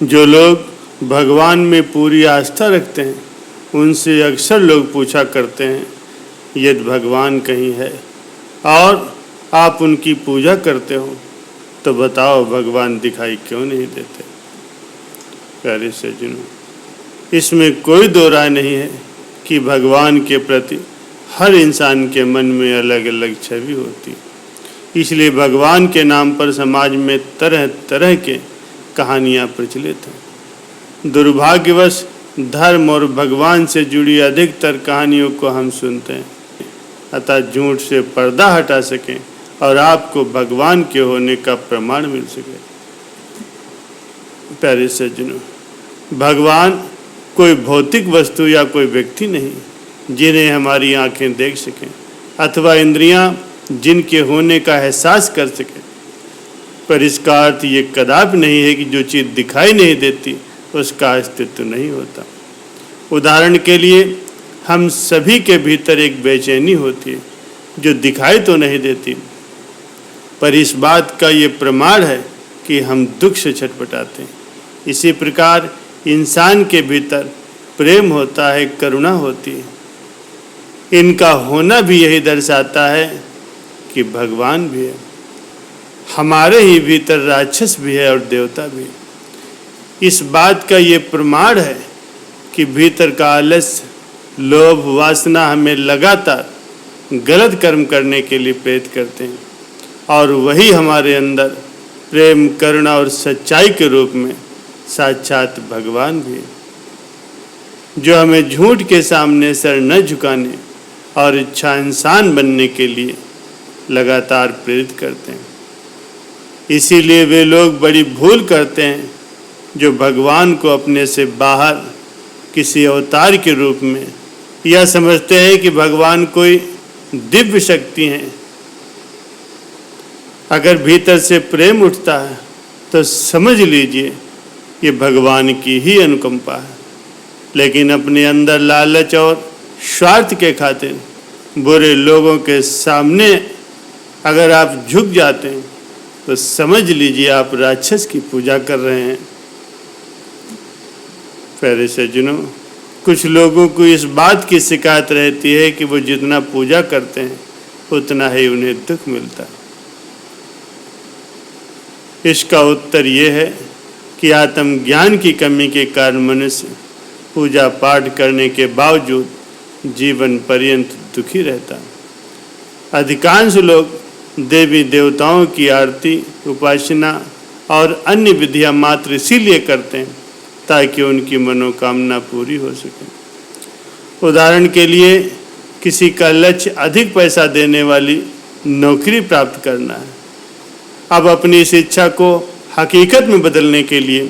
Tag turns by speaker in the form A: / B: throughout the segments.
A: जो लोग भगवान में पूरी आस्था रखते हैं उनसे अक्सर लोग पूछा करते हैं, यदि भगवान कहीं है और आप उनकी पूजा करते हो तो बताओ भगवान दिखाई क्यों नहीं देते। प्यारे सज्जनों, इसमें कोई दो राय नहीं है कि भगवान के प्रति हर इंसान के मन में अलग अलग छवि होती। इसलिए भगवान के नाम पर समाज में तरह तरह के कहानियाँ प्रचलित हैं। दुर्भाग्यवश धर्म और भगवान से जुड़ी अधिकतर कहानियों को हम सुनते हैं, अतः झूठ से पर्दा हटा सकें और आपको भगवान के होने का प्रमाण मिल सके। प्यारे सज्जनों, भगवान कोई भौतिक वस्तु या कोई व्यक्ति नहीं जिन्हें हमारी आंखें देख सकें अथवा इंद्रियां जिनके होने का एहसास कर सकें। पर इसका अर्थ ये कदापि नहीं है कि जो चीज़ दिखाई नहीं देती उसका अस्तित्व नहीं होता। उदाहरण के लिए हम सभी के भीतर एक बेचैनी होती है जो दिखाई तो नहीं देती, पर इस बात का ये प्रमाण है कि हम दुख से छटपटाते हैं। इसी प्रकार इंसान के भीतर प्रेम होता है, करुणा होती है। इनका होना भी यही दर्शाता है कि भगवान भी है। हमारे ही भीतर राक्षस भी है और देवता भी है। इस बात का ये प्रमाण है कि भीतर का आलस्य, लोभ, वासना हमें लगातार गलत कर्म करने के लिए प्रेरित करते हैं और वही हमारे अंदर प्रेम, करुणा और सच्चाई के रूप में साक्षात भगवान भी है, जो हमें झूठ के सामने सर न झुकाने और इच्छा इंसान बनने के लिए लगातार प्रेरित करते हैं। इसीलिए वे लोग बड़ी भूल करते हैं जो भगवान को अपने से बाहर किसी अवतार के रूप में या समझते हैं कि भगवान कोई दिव्य शक्ति है। अगर भीतर से प्रेम उठता है तो समझ लीजिए ये भगवान की ही अनुकंपा है। लेकिन अपने अंदर लालच और स्वार्थ के खातिर बुरे लोगों के सामने अगर आप झुक जाते हैं तो समझ लीजिए आप राक्षस की पूजा कर रहे हैं। प्यारे सज्जनों, कुछ लोगों को इस बात की शिकायत रहती है कि वो जितना पूजा करते हैं उतना ही उन्हें दुख मिलता है। इसका उत्तर ये है कि आत्मज्ञान की कमी के कारण मनुष्य पूजा पाठ करने के बावजूद जीवन पर्यंत दुखी रहता है। अधिकांश लोग देवी देवताओं की आरती, उपासना और अन्य विधियां मात्र इसीलिए करते हैं ताकि उनकी मनोकामना पूरी हो सके। उदाहरण के लिए किसी का लक्ष्य अधिक पैसा देने वाली नौकरी प्राप्त करना है। अब अपनी इस इच्छा को हकीकत में बदलने के लिए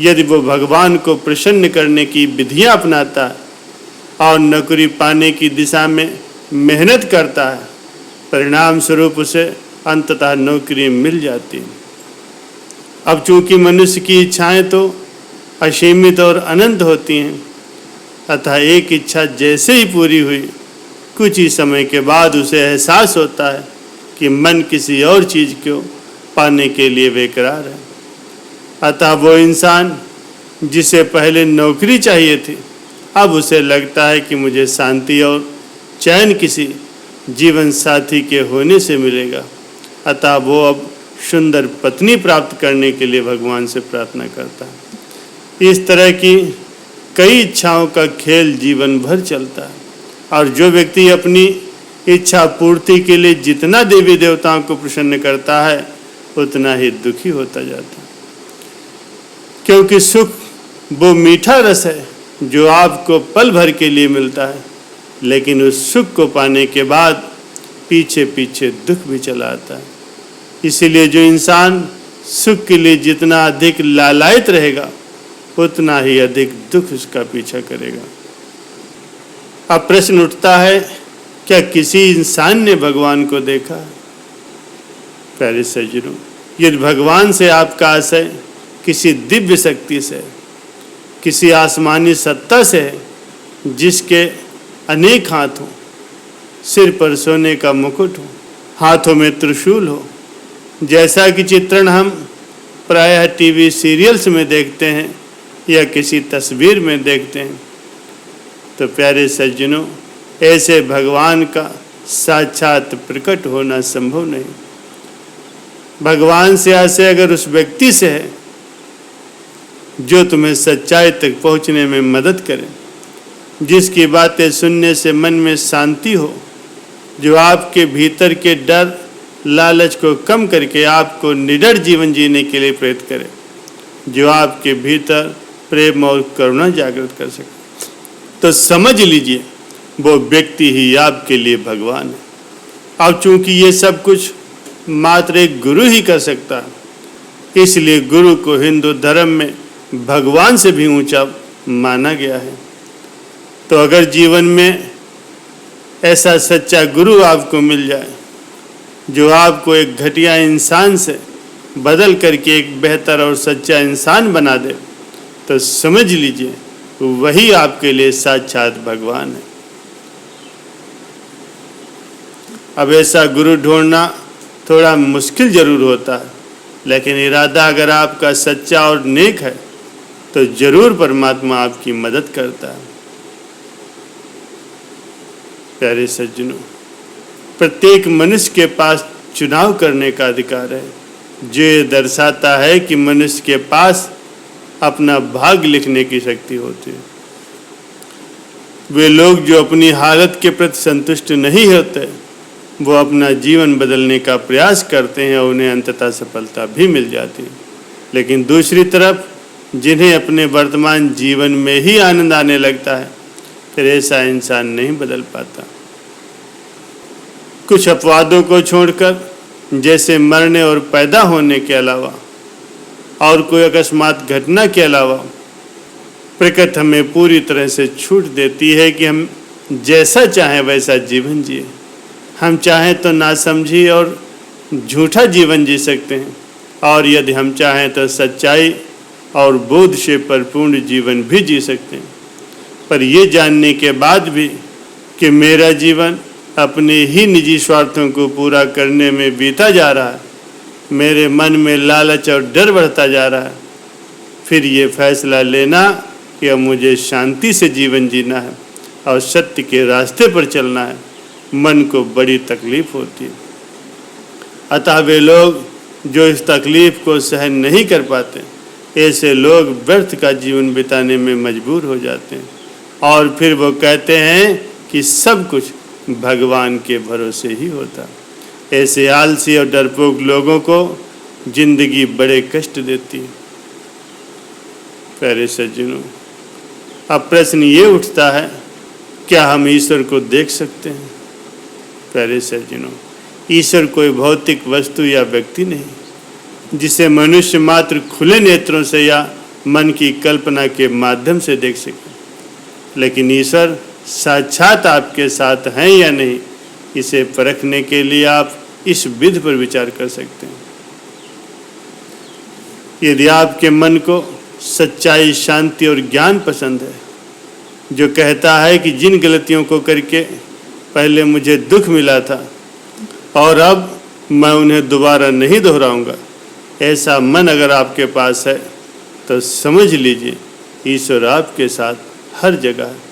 A: यदि वो भगवान को प्रसन्न करने की विधियां अपनाता है और नौकरी पाने की दिशा में मेहनत करता है, परिणाम स्वरूप उसे अंततः नौकरी मिल जाती है। अब चूंकि मनुष्य की इच्छाएं तो असीमित और अनंत होती हैं, अतः एक इच्छा जैसे ही पूरी हुई कुछ ही समय के बाद उसे एहसास होता है कि मन किसी और चीज़ को पाने के लिए बेकरार है। अतः वो इंसान जिसे पहले नौकरी चाहिए थी, अब उसे लगता है कि मुझे शांति और चैन किसी जीवन साथी के होने से मिलेगा। अतः वो अब सुंदर पत्नी प्राप्त करने के लिए भगवान से प्रार्थना करता है। इस तरह की कई इच्छाओं का खेल जीवन भर चलता है और जो व्यक्ति अपनी इच्छा पूर्ति के लिए जितना देवी देवताओं को प्रसन्न करता है उतना ही दुखी होता जाता है। क्योंकि सुख वो मीठा रस है जो आपको पल भर के लिए मिलता है, लेकिन उस सुख को पाने के बाद पीछे पीछे दुख भी चला आता है। इसीलिए जो इंसान सुख के लिए जितना अधिक लालायित रहेगा उतना ही अधिक दुख उसका पीछा करेगा। अब प्रश्न उठता है, क्या किसी इंसान ने भगवान को देखा? प्यारे सज्जनों, यदि भगवान से आपका आशय किसी दिव्य शक्ति से, किसी आसमानी सत्ता से है जिसके अनेक हाथ हो, सिर पर सोने का मुकुट हो, हाथों में त्रिशूल हो, जैसा कि चित्रण हम प्रायः टीवी सीरियल्स में देखते हैं या किसी तस्वीर में देखते हैं। तो प्यारे सज्जनों, ऐसे भगवान का साक्षात प्रकट होना संभव नहीं। भगवान से आशय अगर उस व्यक्ति से है जो तुम्हें सच्चाई तक पहुंचने में मदद करे, जिसकी बातें सुनने से मन में शांति हो, जो आपके भीतर के डर लालच को कम करके आपको निडर जीवन जीने के लिए प्रेरित करे, जो आपके भीतर प्रेम और करुणा जागृत कर सके, तो समझ लीजिए वो व्यक्ति ही आपके लिए भगवान है। अब चूंकि ये सब कुछ मात्र एक गुरु ही कर सकता है, इसलिए गुरु को हिंदू धर्म में भगवान से भी ऊंचा माना गया है। तो अगर जीवन में ऐसा सच्चा गुरु आपको मिल जाए जो आपको एक घटिया इंसान से बदल करके एक बेहतर और सच्चा इंसान बना दे, तो समझ लीजिए वही आपके लिए साक्षात भगवान है। अब ऐसा गुरु ढूंढना थोड़ा मुश्किल जरूर होता है, लेकिन इरादा अगर आपका सच्चा और नेक है तो जरूर परमात्मा आपकी मदद करता है। प्यारे सज्जनों, प्रत्येक मनुष्य के पास चुनाव करने का अधिकार है, जो ये दर्शाता है कि मनुष्य के पास अपना भाग्य लिखने की शक्ति होती है। वे लोग जो अपनी हालत के प्रति संतुष्ट नहीं होते, वो अपना जीवन बदलने का प्रयास करते हैं और उन्हें अंततः सफलता भी मिल जाती है। लेकिन दूसरी तरफ जिन्हें अपने वर्तमान जीवन में ही आनंद आने लगता है, फिर ऐसा इंसान नहीं बदल पाता। कुछ अपवादों को छोड़कर, जैसे मरने और पैदा होने के अलावा और कोई अकस्मात घटना के अलावा, प्रकृति हमें पूरी तरह से छूट देती है कि हम जैसा चाहें वैसा जीवन जिए। हम चाहें तो नासमझी और झूठा जीवन जी सकते हैं, और यदि हम चाहें तो सच्चाई और बोध से परिपूर्ण जीवन भी जी सकते हैं। पर ये जानने के बाद भी कि मेरा जीवन अपने ही निजी स्वार्थों को पूरा करने में बीता जा रहा है, मेरे मन में लालच और डर बढ़ता जा रहा है, फिर ये फैसला लेना कि अब मुझे शांति से जीवन जीना है और सत्य के रास्ते पर चलना है, मन को बड़ी तकलीफ होती है। अतः वे लोग जो इस तकलीफ को सहन नहीं कर पाते, ऐसे लोग व्यर्थ का जीवन बिताने में मजबूर हो जाते हैं और फिर वो कहते हैं कि सब कुछ भगवान के भरोसे ही होता। ऐसे आलसी और डरपोक लोगों को जिंदगी बड़े कष्ट देती है। प्यारे सज्जनों, अब प्रश्न ये उठता है, क्या हम ईश्वर को देख सकते हैं? प्यारे सज्जनों, ईश्वर कोई भौतिक वस्तु या व्यक्ति नहीं जिसे मनुष्य मात्र खुले नेत्रों से या मन की कल्पना के माध्यम से देख सके। लेकिन ईश्वर साक्षात आपके साथ हैं या नहीं, इसे परखने के लिए आप इस विधि पर विचार कर सकते हैं। यदि आपके मन को सच्चाई, शांति और ज्ञान पसंद है, जो कहता है कि जिन गलतियों को करके पहले मुझे दुख मिला था और अब मैं उन्हें दोबारा नहीं दोहराऊंगा, ऐसा मन अगर आपके पास है तो समझ लीजिए ईश्वर आपके साथ हर जगह है।